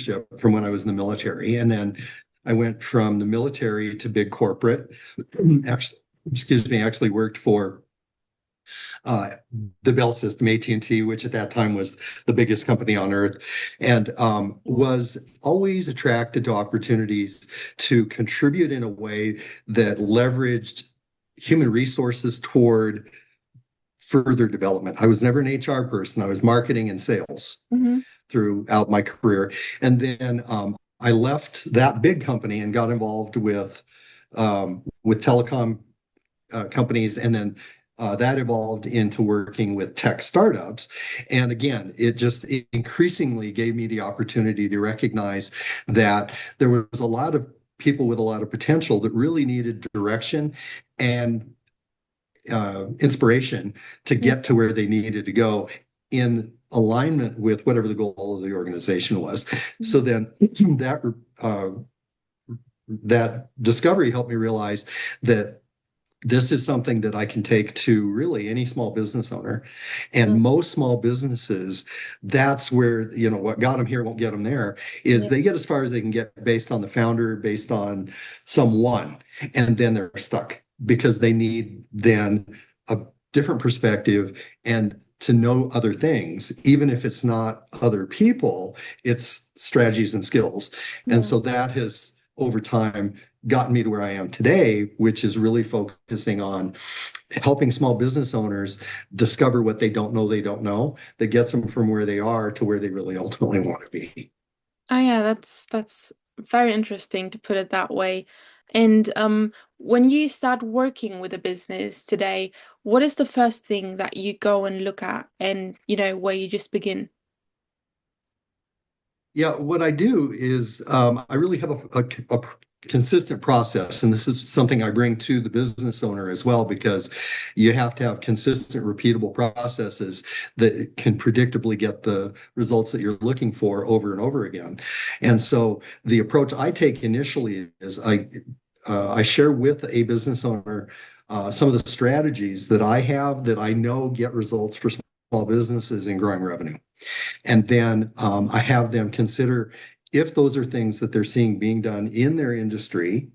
leadership from when I was in the military. And then I went from the military to big corporate. Actually, excuse me, actually worked for uh, the Bell system, AT&T, which at that time was the biggest company on earth, and was always attracted to opportunities to contribute in a way that leveraged human resources toward further development. I was never an HR person. I was marketing and sales Hmm. throughout my career. And then I left that big company and got involved with telecom companies, and then that evolved into working with tech startups. And again, it just increasingly gave me the opportunity to recognize that there was a lot of people with a lot of potential that really needed direction and inspiration to Yeah. get to where they needed to go in alignment with whatever the goal of the organization was. So then uh, that discovery helped me realize that this is something that I can take to really any small business owner. And Mm. most small businesses, that's where, what got them here won't get them there, is Yeah. they get as far as they can get based on the founder, based on someone, and then they're stuck because they need then a different perspective and to know other things, even if it's not other people, it's strategies and skills. And Yeah. so that has over time gotten me to where I am today, which is really focusing on helping small business owners discover what they don't know, that gets them from where they are to where they really ultimately want to be. Oh yeah, that's very interesting to put it that way. And when you start working with a business today, what is the first thing that you go and look at and where you just begin? Yeah, what I do is I really have a consistent process, and this is something I bring to the business owner as well, because you have to have consistent, repeatable processes that can predictably get the results that you're looking for over and over again. And so the approach I take initially is I share with a business owner some of the strategies that I have that I know get results for small businesses in growing revenue. And then I have them consider if those are things that they're seeing being done in their industry,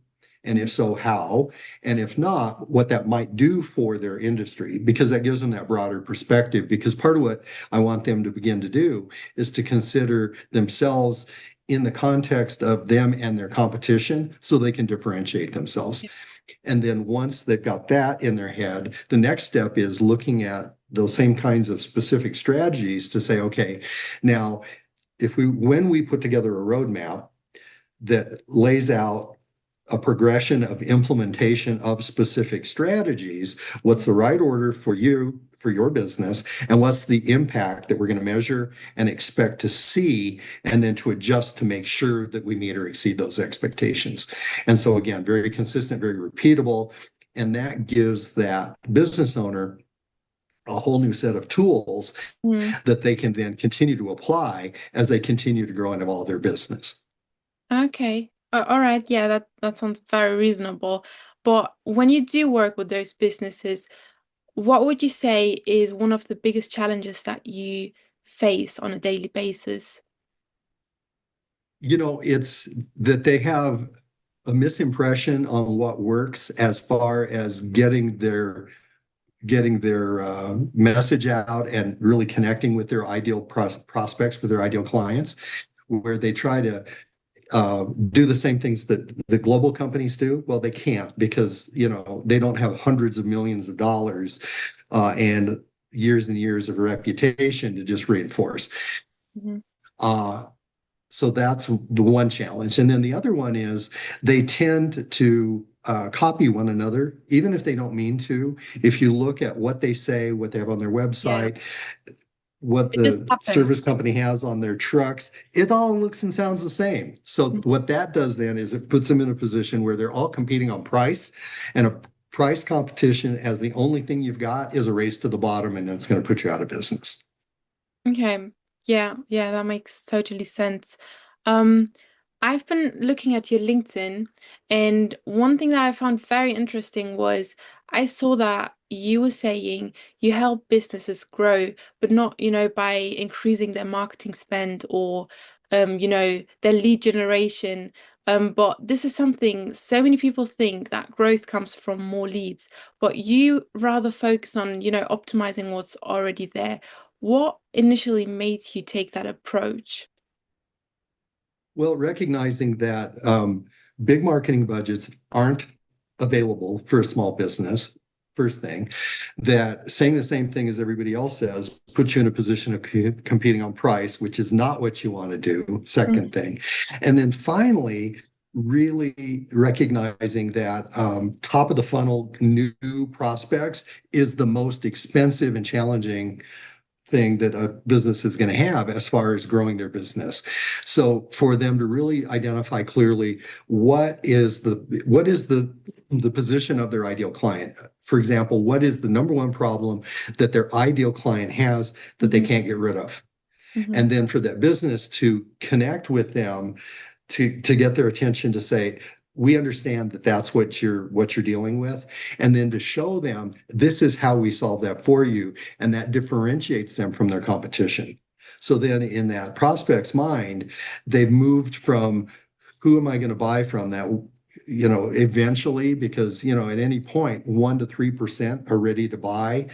and if so, how, and if not, what that might do for their industry, because that gives them that broader perspective. Because part of what I want them to begin to do is to consider themselves in the context of them and their competition so they can differentiate themselves. And then once they've got that in their head, the next step is looking at those same kinds of specific strategies to say, okay, now when we put together a roadmap that lays out a progression of implementation of specific strategies, what's the right order for you, for your business, and what's the impact that we're going to measure and expect to see, and then to adjust to make sure that we meet or exceed those expectations. And so, again, very consistent, very repeatable. And that gives that business owner a whole new set of tools Mm. that they can then continue to apply as they continue to grow and evolve their business. Okay. All right. Yeah, that sounds very reasonable. But when you do work with those businesses, what would you say is one of the biggest challenges that you face on a daily basis? It's that they have a misimpression on what works as far as getting their message out and really connecting with their ideal prospects, with their ideal clients, where they try to do the same things that the global companies do. Well, they can't, because they don't have hundreds of millions of dollars and years and years of reputation to just reinforce. Mhm. Uh, so that's the one challenge. And then the other one is they tend to copy one another, even if they don't mean to. If you look at what they say, what they have on their Yeah, website, what it just the happens. service company has on their trucks, it all looks and sounds the same. So what that does then is it puts them in a position where they're all competing on price, and a price competition as the only thing you've got is a race to the bottom, and it's going to put you out of business. Okay. Yeah, yeah, that makes totally sense. Um, I've been looking at your LinkedIn, and one thing that I found very interesting was I saw that you were saying you help businesses grow, but not, by increasing their marketing spend or their lead generation. But this is something so many people think that growth comes from more leads, but you rather focus on, optimizing what's already there. What initially made you take that approach? Well, recognizing that big marketing budgets aren't available for a small business, first thing, that saying the same thing as everybody else says puts you in a position of competing on price, which is not what you want to do, second thing. And then finally, really recognizing that top of the funnel new prospects is the most expensive and challenging thing that a business is going to have as far as growing their business. So for them to really identify clearly what is the position of their ideal client. For example, what is the number one problem that their ideal client has that they Mhm, can't get rid of? mhm. And then for that business to connect with them to get their attention to say, we understand that that's what you're dealing with, and then to show them this is how we solve that for you, and that differentiates them from their competition. So then in that prospect's mind, they've moved from who am I going to buy from that eventually, because at any point 1 to 3% are ready to buy,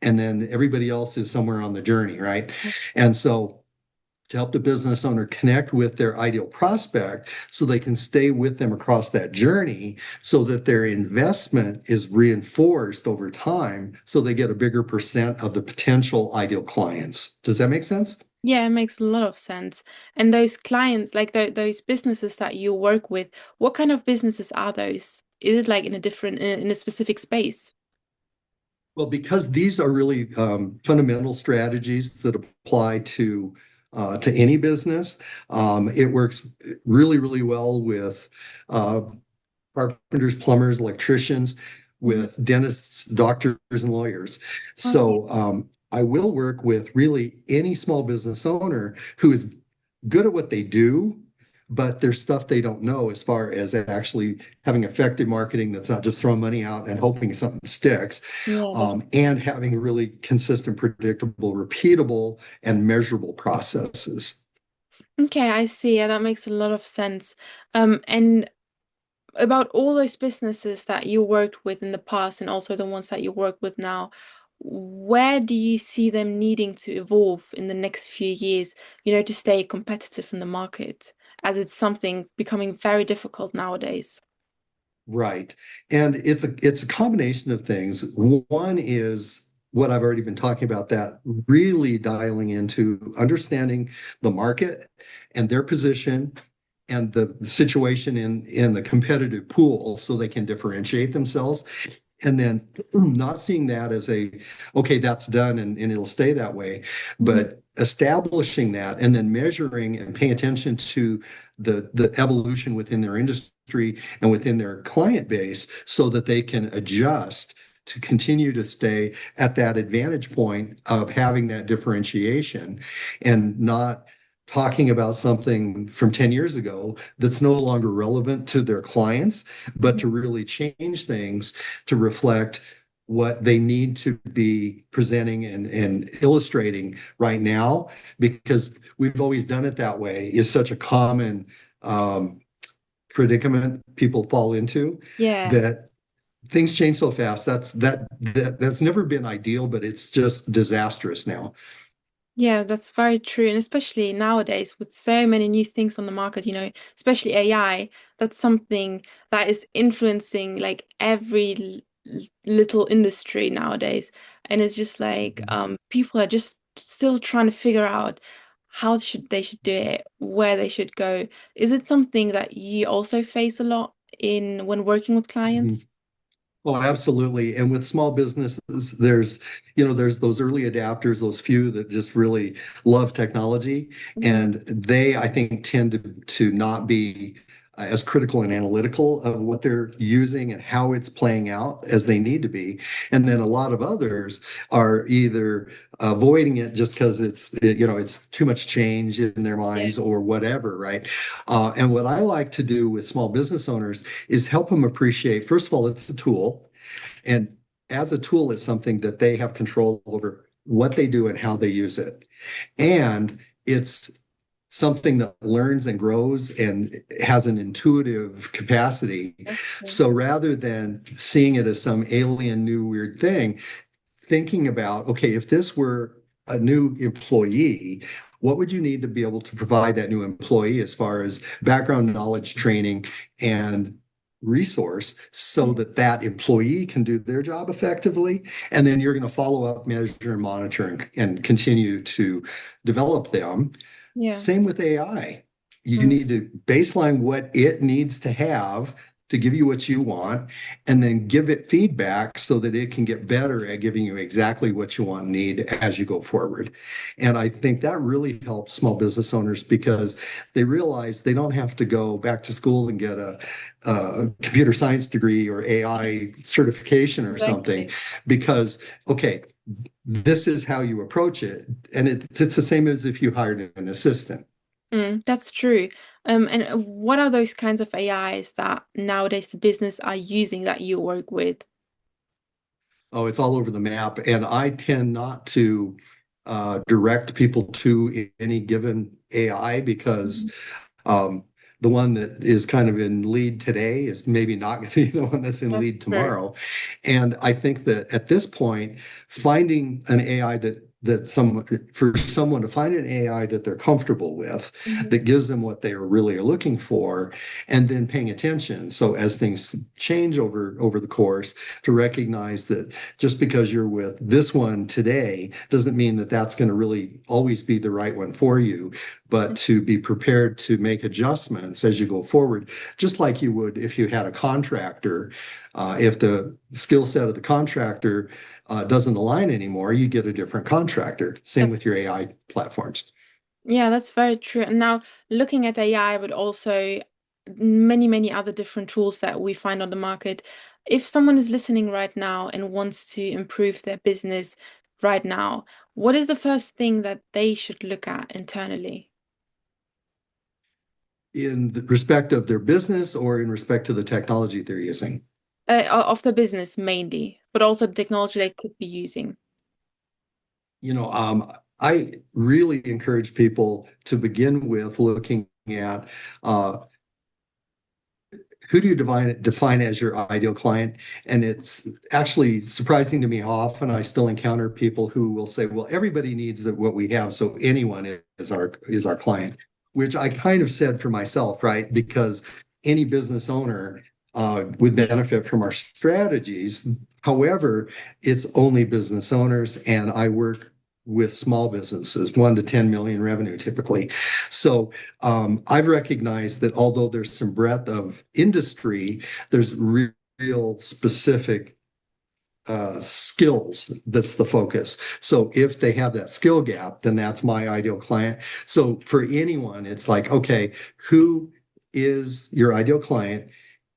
and then everybody else is somewhere on the journey, right? And so to help the business owner connect with their ideal prospect so they can stay with them across that journey so that their investment is reinforced over time so they get a bigger percent of the potential ideal clients. Does that make sense? Yeah, it makes a lot of sense. And those clients, like those businesses that you work with, what kind of businesses are those? Is it like in a specific space? Well, because these are really fundamental strategies that apply to any business, it works really, really well with uh, carpenters, plumbers, electricians, Mhm. with dentists, doctors, and lawyers. Okay. So I will work with really any small business owner who is good at what they do, but there's stuff they don't know as far as actually having effective marketing that's not just throwing money out and hoping something sticks, Yeah. and having really consistent, predictable, repeatable, and measurable processes. Okay, I see. Yeah, that makes a lot of sense. And about all those businesses that you worked with in the past and also the ones that you work with now, where do you see them needing to evolve in the next few years, to stay competitive in the market, as it's something becoming very difficult nowadays? Right. And it's a combination of things. One is what I've already been talking about, that really dialing into understanding the market and their position and the situation in the competitive pool so they can differentiate themselves. And then not seeing that as okay, that's done and it'll stay that way, Mhm. but establishing that and then measuring and paying attention to the evolution within their industry and within their client base so that they can adjust to continue to stay at that advantage point of having that differentiation and not talking about something from 10 years ago that's no longer relevant to their clients, but Mhm. to really change things to reflect what they need to be presenting and illustrating right now, because we've always done it that way, is such a common um, predicament people fall into, Yeah. that things change so fast. That's never been ideal, but it's just disastrous now. Yeah, that's very true. And especially nowadays with so many new things on the market, especially AI, that's something that is influencing like every little industry nowadays. And it's just like people are just still trying to figure out how they should do it, where they should go. Is it something that you also face a lot in when working with Mhm. clients? Oh, absolutely. And with small businesses, there's those early adapters, those few that just really love technology. Mhm. And they, I think, tend to not be as critical and analytical of what they're using and how it's playing out as they need to be. And then a lot of others are either avoiding it just because it's too much change in their Yeah. minds or whatever, right? And what I like to do with small business owners is help them appreciate, first of all, it's a tool. And as a tool, it's something that they have control over what they do and how they use it. And it's something that learns and grows and has an intuitive capacity. That's true. So rather than seeing it as some alien, new, weird thing, thinking about, okay, if this were a new employee, what would you need to be able to provide that new employee as far as background knowledge, training, and resource so that that employee can do their job effectively? And then you're going to follow up, measure, and monitor and continue to develop them. Yeah. Same with AI. You Mm, need to baseline what it needs to have to give you what you want, and then give it feedback so that it can get better at giving you exactly what you want and need as you go forward. And I think that really helps small business owners because they realize they don't have to go back to school and get a computer science degree or AI certification or something, exactly. because, okay, this is how you approach it. And it's the same as if you hired an assistant. That's true. And what are those kinds of AIs that nowadays the business are using that you work with? Oh, it's all over the map. And I tend not to direct people to any given AI because Mhm. um, the one that is kind of in lead today is maybe not going to be the one that's in That's lead true. tomorrow. And I think that at this point, finding an AI that some for someone to find an AI that they're comfortable with, Mhm. that gives them what they are really looking for, and then paying attention. So as things change over the course, to recognize that just because you're with this one today doesn't mean that that's going to really always be the right one for you, but to be prepared to make adjustments as you go forward, just like you would if you had a contractor. If the skill set of the contractor doesn't align anymore, you get a different contractor. Same with your AI platforms. Yeah, that's very true. And now looking at AI, but also many, many other different tools that we find on the market. If someone is listening right now and wants to improve their business right now, what is the first thing that they should look at internally? In the respect of their business or in respect to the technology they're using. Of the business mainly, but also the technology they could be using. You know, I really encourage people to begin with looking at who do you define as your ideal client? And it's actually surprising to me how often I still encounter people who will say, "Well, everybody needs what we have, so anyone is our client," which I kind of said for myself, right? Because any business owner would benefit from our strategies. However, it's only business owners, and I work with small businesses, 1 to 10 million revenue typically. So I've recognized that although there's some breadth of industry, there's real specific skills that's the focus. So if they have that skill gap, then that's my ideal client. So for anyone, it's like, okay, who is your ideal client?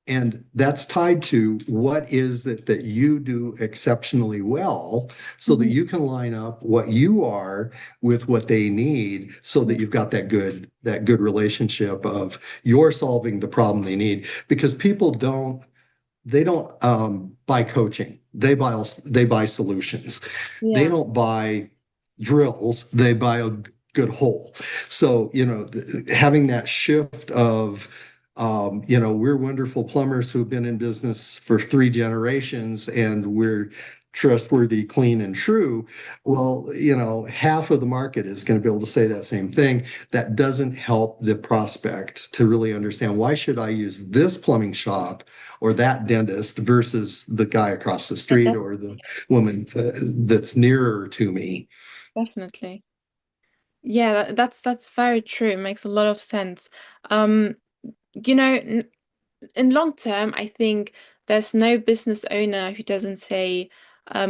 And that's tied to what is it that you do exceptionally well so that Mhm. you can line up what you are with what they need so that you've got that good relationship of you're solving the problem they need. Because people don't buy coaching. They buy solutions. They Yeah, don't buy drills. They buy a good hole. So, having that shift of, we're wonderful plumbers who've been in business for 3 generations and we're trustworthy, clean, and true. Well, half of the market is going to be able to say that same thing. That doesn't help the prospect to really understand, why should I use this plumbing shop or that dentist versus the guy across the yeah, street or the woman that's nearer to me. definitely. Yeah, that's very true. It makes a lot of sense. Um, you know, in long term, I think there's no business owner who doesn't say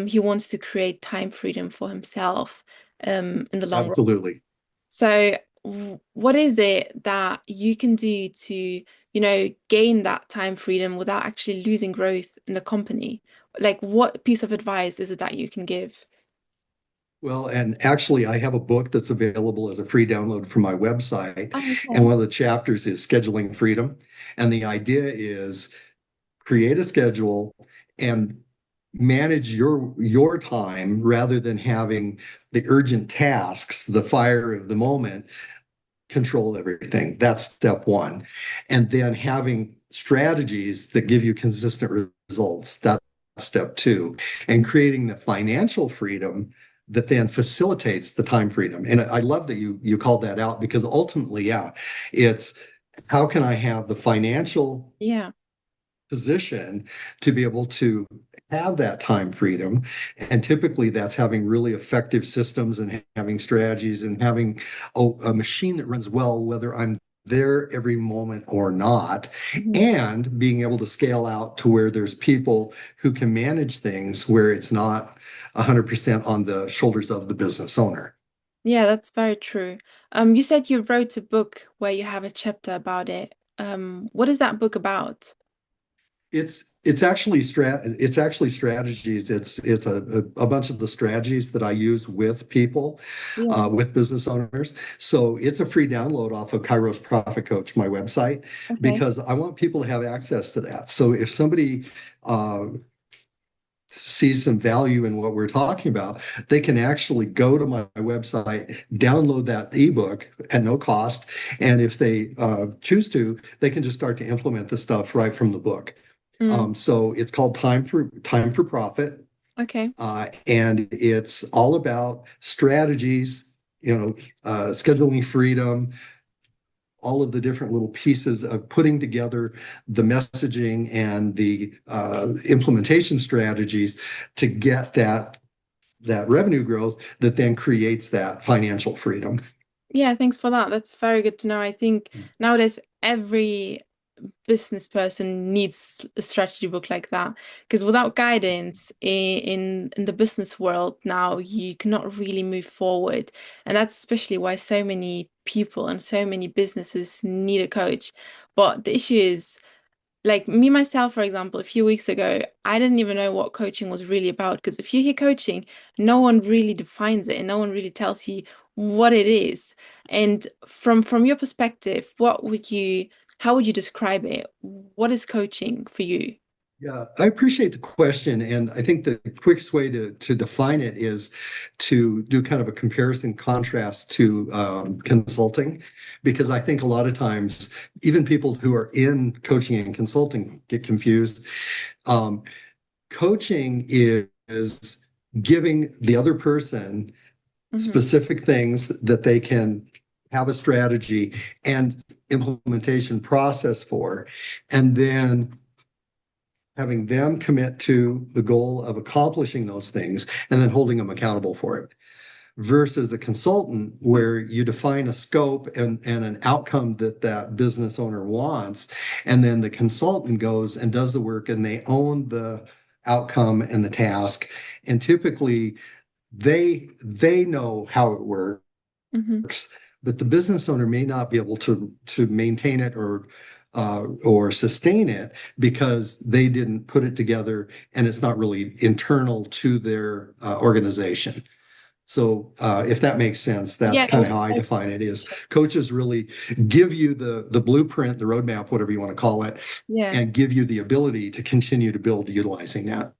he wants to create time freedom for himself in the long run. Absolutely. So, what is it that you can do to, gain that time freedom without actually losing growth in the company? Like, what piece of advice is it that you can give? Well, and actually, I have a book that's available as a free download from my website. Oh, And okay. one of the chapters is scheduling freedom. And the idea is create a schedule and manage your time rather than having the urgent tasks, the fire of the moment, control everything. That's step one. And then having strategies that give you consistent results. That's step two. And creating the financial freedom that then facilitates the time freedom. And I love that you called that out because ultimately, yeah, it's how can I have the financial Yeah. position to be able to have that time freedom. And typically that's having really effective systems and having strategies and having a machine that runs well, whether I'm there every moment or not, Mhm. and being able to scale out to where there's people who can manage things where it's not 100% on the shoulders of the business owner. Yeah, that's very true. You said you wrote a book where you have a chapter about it. What is that book about? It's actually strategies. It's a bunch of the strategies that I use with people, Yeah. with business owners. So it's a free download off of Kairos Profit Coach, my website, Okay. because I want people to have access to that. So if somebody uh, sees some value in what we're talking about, they can actually go to my website, download that ebook at no cost, and if they choose to, they can just start to implement the stuff right from the book. Mm, So it's called Time for Profit, okay. and it's all about strategies, scheduling freedom, all of the different little pieces of putting together the messaging and the implementation strategies to get that revenue growth that then creates that financial freedom. Yeah, thanks for that. That's very good to know. I think nowadays every business person needs a strategy book like that because without guidance in the business world now, you cannot really move forward. And that's especially why so many people and so many businesses need a coach. But the issue is like me myself, for example, a few weeks ago, I didn't even know what coaching was really about because if you hear coaching, no one really defines it and no one really tells you what it is. And from your perspective, how would you describe it? What is coaching for you? Yeah, I appreciate the question. And I think the quickest way to define it is to do kind of a comparison contrast to consulting, because I think a lot of times, even people who are in coaching and consulting get confused. Um, Coaching is giving the other person Hmm. specific things that they can have a strategy and implementation process for, and then having them commit to the goal of accomplishing those things and then holding them accountable for it versus a consultant where you define a scope and an outcome that that business owner wants, and then the consultant goes and does the work and they own the outcome and the task, and typically they know how it works, Hmm. but the business owner may not be able to maintain it or sustain it because they didn't put it together and it's not really internal to their organization. So if that makes sense, that's Yeah, kind of how I define it is coaches really give you the blueprint, the roadmap, whatever you want to call it, yeah. and give you the ability to continue to build utilizing that.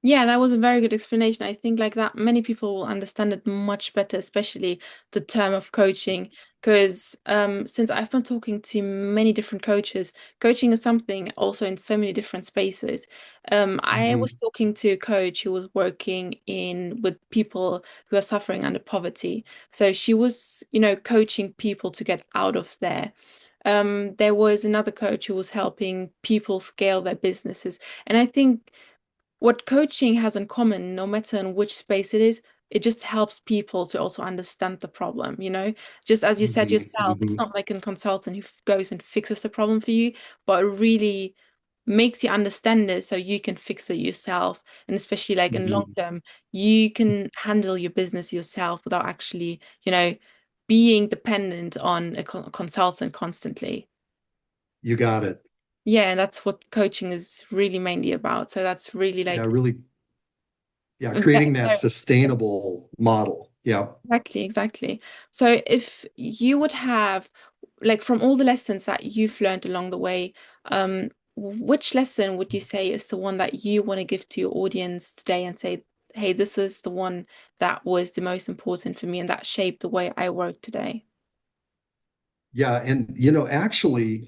Yeah, that was a very good explanation. I think like that many people will understand it much better, especially the term of coaching. Because since I've been talking to many different coaches, coaching is something also in so many different spaces. I was Mhm. talking to a coach who was working in with people who are suffering under poverty. So she was, coaching people to get out of there. There was another coach who was helping people scale their businesses. And I think what coaching has in common, no matter in which space it is, it just helps people to also understand the problem. Just as you said Mhm. yourself, it's Mhm. not like a consultant who goes and fixes the problem for you, but it really makes you understand it so you can fix it yourself. And especially like in long Mhm. term, you can handle your business yourself without actually, being dependent on a consultant constantly. You got it. Yeah, and that's what coaching is really mainly about. So that's really Yeah, like really. Yeah, very, creating that very sustainable model. Yeah. exactly, exactly. So if you would have, like from all the lessons that you've learned along the way, which lesson would you say is the one that you want to give to your audience today and say, hey, this is the one that was the most important for me and that shaped the way I work today? Yeah, and actually,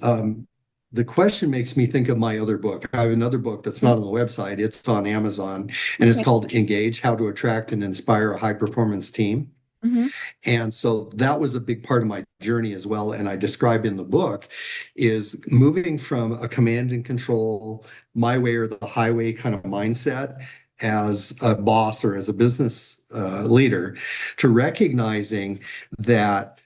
the question makes me think of my other book. I have another book that's not on the website. It's on Amazon, and it's Okay. called Engage: How to Attract and Inspire a High Performance Team. Hmm. And so that was a big part of my journey as well. And I describe in the book is moving from a command and control, my way or the highway kind of mindset as a boss or as a business leader to recognizing that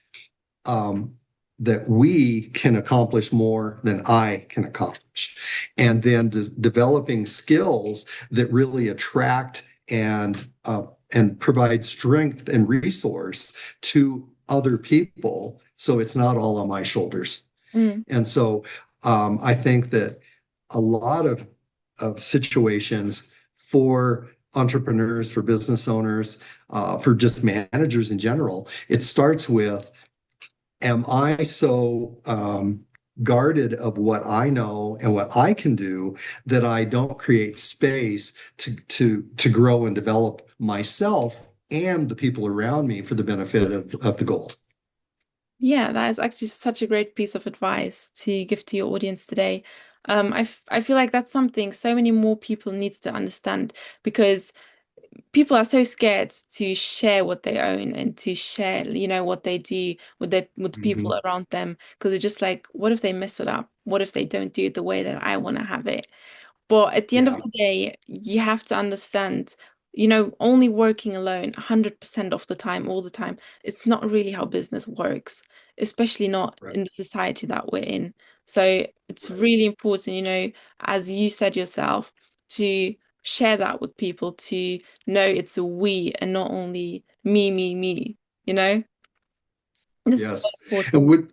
that we can accomplish more than I can accomplish. And then developing skills that really attract and provide strength and resource to other people. So it's not all on my shoulders. Mm. And so I think that a lot of situations for entrepreneurs, for business owners, for just managers in general, it starts with, am I so guarded of what I know and what I can do that I don't create space to grow and develop myself and the people around me for the benefit of the goal? Yeah, that is actually such a great piece of advice to give to your audience today. I feel like that's something so many more people needs to understand because people are so scared to share what they own and to share, what they do with with people Mhm. around them because it's just like, what if they mess it up? What if they don't do it the way that I want to have it? But at the end of Yeah, the day, you have to understand, only working alone 100% of the time, all the time, it's not really how business works, especially not right, in the society that we're in. So it's right. really important, as you said yourself, to share that with people, to know it's a we and not only me, me, me, you know? This is so Yes. And important.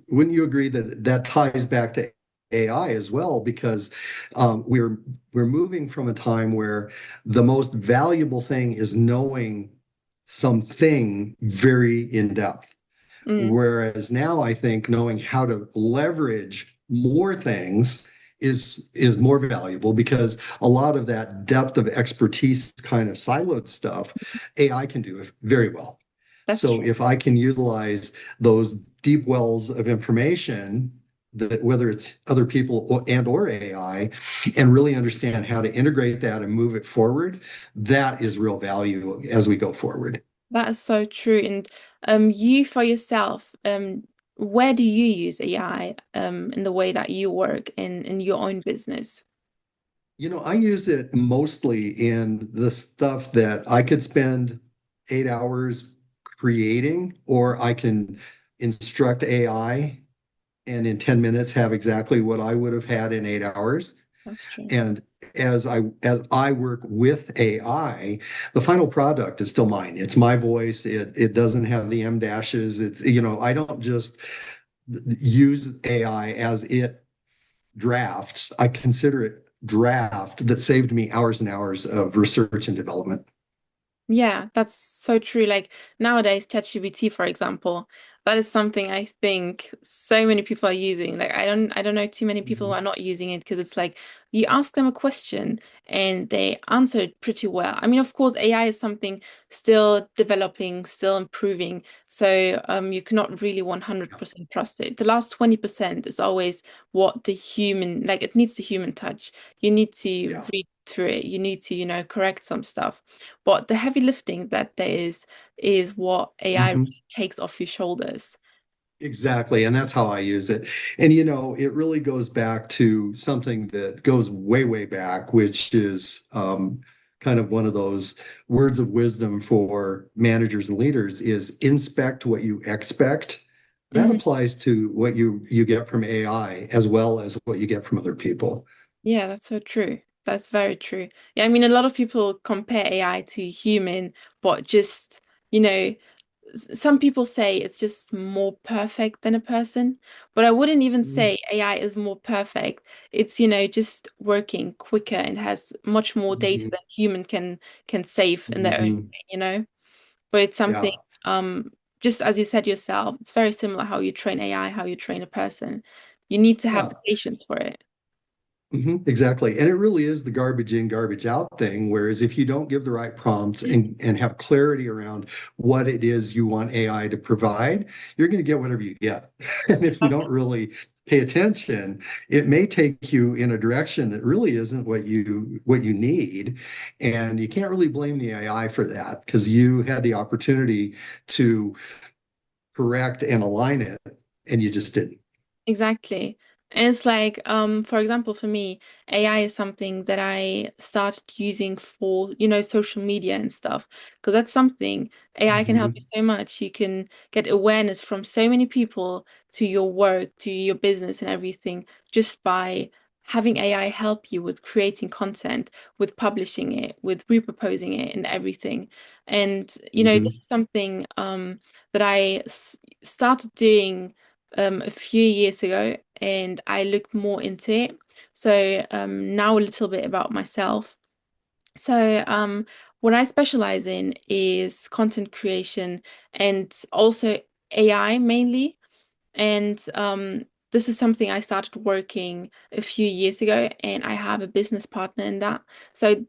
wouldn't you agree that that ties back to AI as well? Because we're moving from a time where the most valuable thing is knowing something very in depth. Mm, Whereas now I think knowing how to leverage more things is more valuable because a lot of that depth of expertise kind of siloed stuff AI can do very well. that's So true. if I can utilize those deep wells of information, that whether it's other people and or AI, and really understand how to integrate that and move it forward, that is real value as we go forward. That is so true. And you for yourself, where do you use AI in the way that you work in your own business? I use it mostly in the stuff that I could spend 8 hours creating, or I can instruct AI and in 10 minutes have exactly what I would have had in 8 hours. That's true. And as I work with AI, the final product is still mine. It's my voice. It doesn't have the M dashes. I don't just use AI as it drafts. I consider it draft that saved me hours and hours of research and development. Yeah, that's so true. Like nowadays, ChatGPT, for example, that is something I think so many people are using. Like I don't know too many people who Mhm. are not using it because it's like you ask them a question and they answer it pretty well. I mean, of course, AI is something still developing, still improving. So you cannot really Yeah. 100% trust it. The last 20% is always what the human, like it needs the human touch. You need to Yeah. read through it. You need to, correct some stuff. But the heavy lifting that there is what AI Mhm. really takes off your shoulders. Exactly. And that's how I use it. And, it really goes back to something that goes way, way back, which is kind of one of those words of wisdom for managers and leaders is inspect what you expect. That Mhm. applies to what you get from AI as well as what you get from other people. Yeah, that's so true. That's very true. Yeah, I mean, a lot of people compare AI to human, but just, you know, some people say it's just more perfect than a person, but I wouldn't even Mhm. say AI is more perfect. It's, just working quicker and has much more data Mhm. than human can save in their own Mhm. way, But it's something, Yeah. um, just as you said yourself, it's very similar how you train AI, how you train a person. You need to have the Yeah. patience for it. exactly. And it really is the garbage in, garbage out thing. Whereas if you don't give the right prompts and have clarity around what it is you want AI to provide, you're going to get whatever you get. And if you don't really pay attention, it may take you in a direction that really isn't what you need. And you can't really blame the AI for that because you had the opportunity to correct and align it and you just didn't. Exactly. And it's like, for example, for me, AI is something that I started using for, social media and stuff. Because that's something AI can help you Mhm. so much. You can get awareness from so many people to your work, to your business and everything, just by having AI help you with creating content, with publishing it, with reproposing it and everything. And, this Mhm. is something that started doing a few years ago, and I looked more into it. So now a little bit about myself. So what I specialize in is content creation and also AI mainly. And this is something I started working a few years ago, and I have a business partner in that. So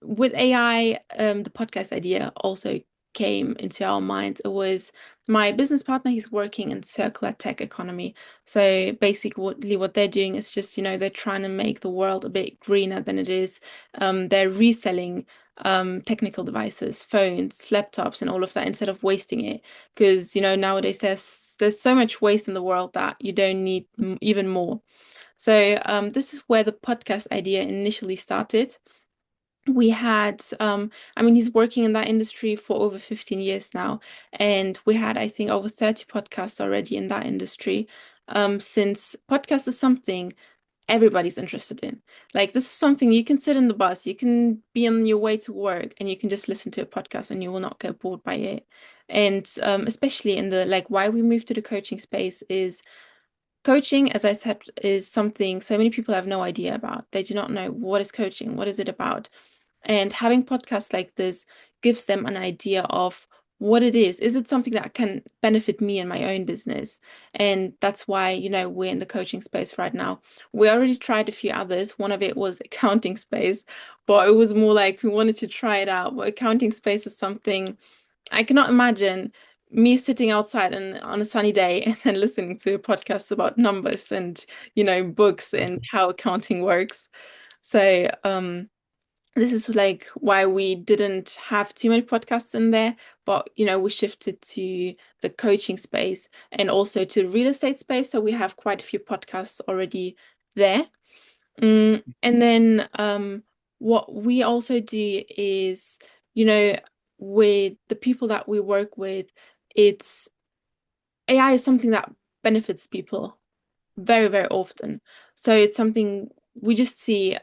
with AI, the podcast idea also came into our minds. It was my business partner, he's working in circular tech economy. So basically what they're doing is just, they're trying to make the world a bit greener than it is. They're reselling technical devices, phones, laptops, and all of that instead of wasting it. Because, nowadays there's so much waste in the world that you don't need even more. So this is where the podcast idea initially started. We had I mean, he's working in that industry for over 15 years now, and we had, I think, over 30 podcasts already in that industry. Since podcast is something everybody's interested in. Like, this is something you can sit in the bus, you can be on your way to work, and you can just listen to a podcast and you will not get bored by it. And especially in the, like, why we moved to the coaching space is coaching, as I said, is something so many people have no idea about. They do not know what is coaching, what is it about. And having podcasts like this gives them an idea of what it is. Is it something that can benefit me in my own business? And that's why, we're in the coaching space right now. We already tried a few others. One of it was accounting space, but it was more like we wanted to try it out. But accounting space is something I cannot imagine me sitting outside and on a sunny day and then listening to a podcast about numbers and, books and how accounting works. So, this is like why we didn't have too many podcasts in there, but we shifted to the coaching space and also to real estate space. So we have quite a few podcasts already there. And then what we also do is, you know, with the people that we work with, it's AI is something that benefits people very, very often. So it's something we just see.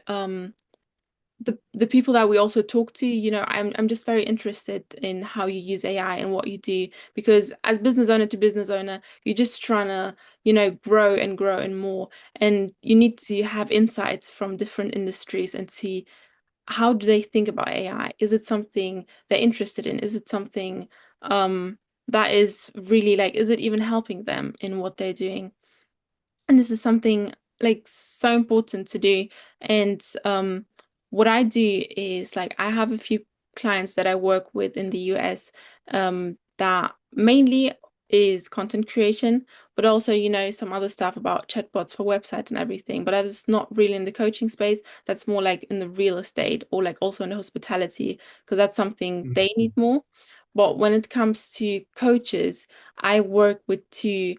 The people that we also talk to, I'm just very interested in how you use AI and what you do, because as business owner to business owner, you're just trying to, grow and grow and more. And you need to have insights from different industries and see how do they think about AI? Is it something they're interested in? Is it something that is really like, is it even helping them in what they're doing? And this is something like so important to do. And what I do is, like, I have a few clients that I work with in the US that mainly is content creation, but also, some other stuff about chatbots for websites and everything. But that is not really in the coaching space. That's more like in the real estate or like also in the hospitality, because that's something they need more. But when it comes to coaches, I work with two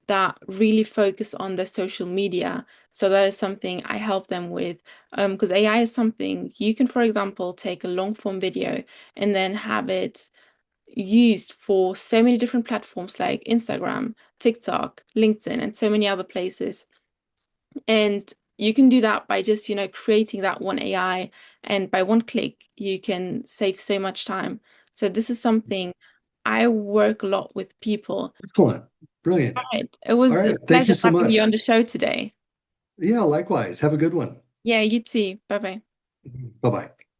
that really focus on their social media. So that is something I help them with. Because AI is something you can, for example, take a long form video and then have it used for so many different platforms like Instagram, TikTok, LinkedIn, and so many other places. And you can do that by just, creating that one AI, and by one click, you can save so much time. So this is something I work a lot with people. Excellent. Brilliant. Right. It All was a right. Thank pleasure you so having you much. on the show today. Yeah, likewise. Have a good one. Yeah, you too. Bye bye. Bye bye.